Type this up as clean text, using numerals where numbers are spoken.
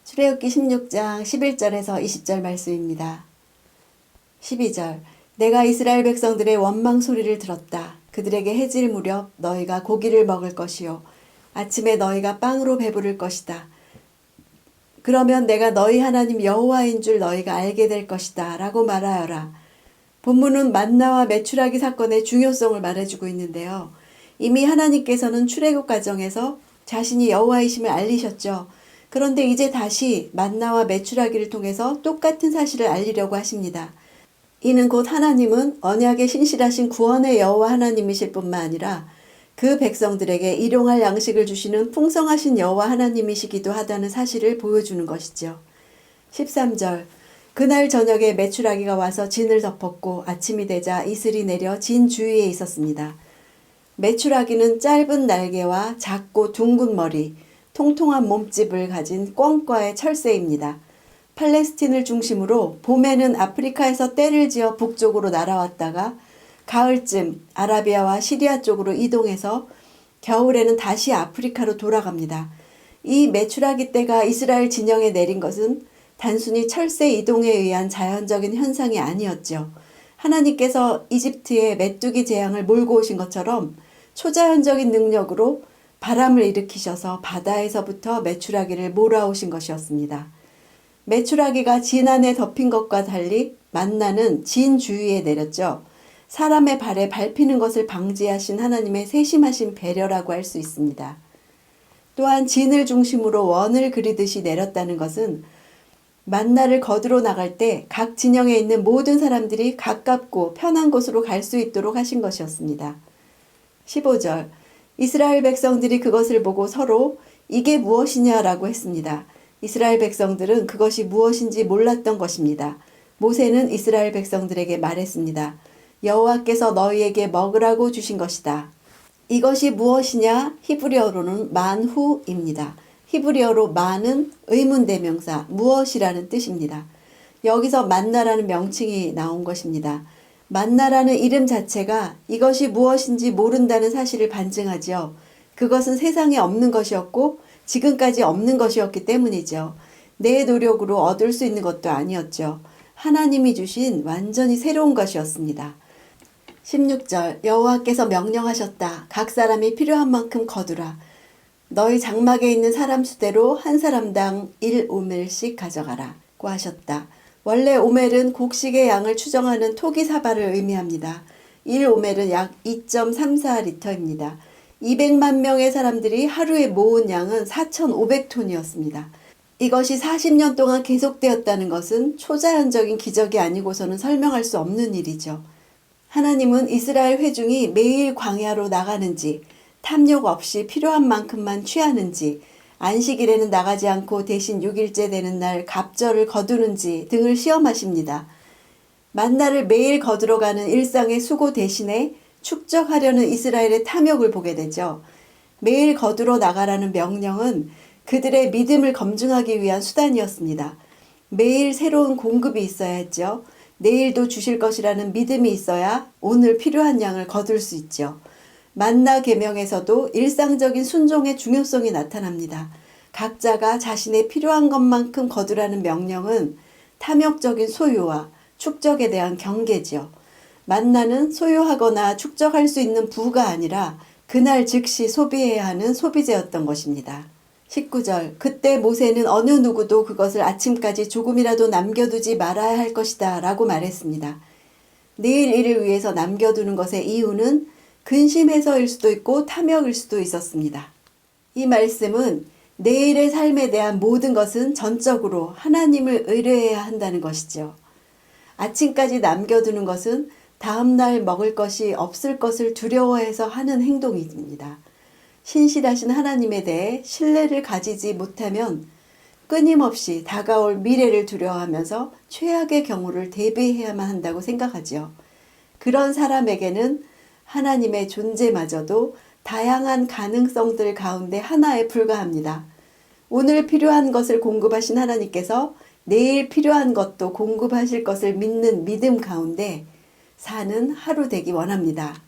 출애굽기 16장 11절에서 20절 말씀입니다. 12절 내가 이스라엘 백성들의 원망 소리를 들었다. 그들에게 해질 무렵 너희가 고기를 먹을 것이요 아침에 너희가 빵으로 배부를 것이다. 그러면 내가 너희 하나님 여호와인 줄 너희가 알게 될 것이다 라고 말하여라. 본문은 만나와 메추라기 사건의 중요성을 말해주고 있는데요. 이미 하나님께서는 출애굽 과정에서 자신이 여호와이심을 알리셨죠. 그런데 이제 다시 만나와 메추라기를 통해서 똑같은 사실을 알리려고 하십니다. 이는 곧 하나님은 언약의 신실하신 구원의 여호와 하나님이실 뿐만 아니라 그 백성들에게 일용할 양식을 주시는 풍성하신 여호와 하나님이시기도 하다는 사실을 보여주는 것이죠. 13절 그날 저녁에 메추라기가 와서 진을 덮었고 아침이 되자 이슬이 내려 진 주위에 있었습니다. 메추라기는 짧은 날개와 작고 둥근 머리, 통통한 몸집을 가진 꿩과의 철새입니다. 팔레스틴을 중심으로 봄에는 아프리카에서 떼를 지어 북쪽으로 날아왔다가 가을쯤 아라비아와 시리아 쪽으로 이동해서 겨울에는 다시 아프리카로 돌아갑니다. 이 메추라기 떼가 이스라엘 진영에 내린 것은 단순히 철새 이동에 의한 자연적인 현상이 아니었죠. 하나님께서 이집트에 메뚜기 재앙을 몰고 오신 것처럼 초자연적인 능력으로 바람을 일으키셔서 바다에서부터 메추라기를 몰아오신 것이었습니다. 메추라기가 진 안에 덮인 것과 달리 만나는 진 주위에 내렸죠. 사람의 발에 밟히는 것을 방지하신 하나님의 세심하신 배려라고 할 수 있습니다. 또한 진을 중심으로 원을 그리듯이 내렸다는 것은 만나를 거두러 나갈 때 각 진영에 있는 모든 사람들이 가깝고 편한 곳으로 갈 수 있도록 하신 것이었습니다. 15절 이스라엘 백성들이 그것을 보고 서로 이게 무엇이냐라고 했습니다. 이스라엘 백성들은 그것이 무엇인지 몰랐던 것입니다. 모세는 이스라엘 백성들에게 말했습니다. 여호와께서 너희에게 먹으라고 주신 것이다. 이것이 무엇이냐? 히브리어로는 만후입니다. 히브리어로 만은 의문대명사 무엇이라는 뜻입니다. 여기서 만나라는 명칭이 나온 것입니다. 만나라는 이름 자체가 이것이 무엇인지 모른다는 사실을 반증하지요. 그것은 세상에 없는 것이었고 지금까지 없는 것이었기 때문이죠. 내 노력으로 얻을 수 있는 것도 아니었죠. 하나님이 주신 완전히 새로운 것이었습니다. 16절 여호와께서 명령하셨다. 각 사람이 필요한 만큼 거두라. 너희 장막에 있는 사람 수대로 한 사람당 1오멜씩 가져가라고 하셨다. 원래 오멜은 곡식의 양을 추정하는 토기 사발을 의미합니다. 1오멜은 약 2.34리터입니다. 200만 명의 사람들이 하루에 모은 양은 4,500톤이었습니다. 이것이 40년 동안 계속되었다는 것은 초자연적인 기적이 아니고서는 설명할 수 없는 일이죠. 하나님은 이스라엘 회중이 매일 광야로 나가는지 탐욕 없이 필요한 만큼만 취하는지 안식일에는 나가지 않고 대신 6일째 되는 날 갑절을 거두는지 등을 시험하십니다. 만나를 매일 거두러 가는 일상의 수고 대신에 축적하려는 이스라엘의 탐욕을 보게 되죠. 매일 거두러 나가라는 명령은 그들의 믿음을 검증하기 위한 수단이었습니다. 매일 새로운 공급이 있어야 했죠. 내일도 주실 것이라는 믿음이 있어야 오늘 필요한 양을 거둘 수 있죠. 만나 계명에서도 일상적인 순종의 중요성이 나타납니다. 각자가 자신의 필요한 것만큼 거두라는 명령은 탐욕적인 소유와 축적에 대한 경계지요. 만나는 소유하거나 축적할 수 있는 부가 아니라 그날 즉시 소비해야 하는 소비재였던 것입니다. 19절 그때 모세는 어느 누구도 그것을 아침까지 조금이라도 남겨두지 말아야 할 것이다 라고 말했습니다. 내일 일을 위해서 남겨두는 것의 이유는 근심해서일 수도 있고 탐욕일 수도 있었습니다. 이 말씀은 내일의 삶에 대한 모든 것은 전적으로 하나님을 의뢰해야 한다는 것이죠. 아침까지 남겨두는 것은 다음날 먹을 것이 없을 것을 두려워해서 하는 행동입니다. 신실하신 하나님에 대해 신뢰를 가지지 못하면 끊임없이 다가올 미래를 두려워하면서 최악의 경우를 대비해야만 한다고 생각하죠. 그런 사람에게는 하나님의 존재마저도 다양한 가능성들 가운데 하나에 불과합니다. 오늘 필요한 것을 공급하신 하나님께서 내일 필요한 것도 공급하실 것을 믿는 믿음 가운데 사는 하루 되기 원합니다.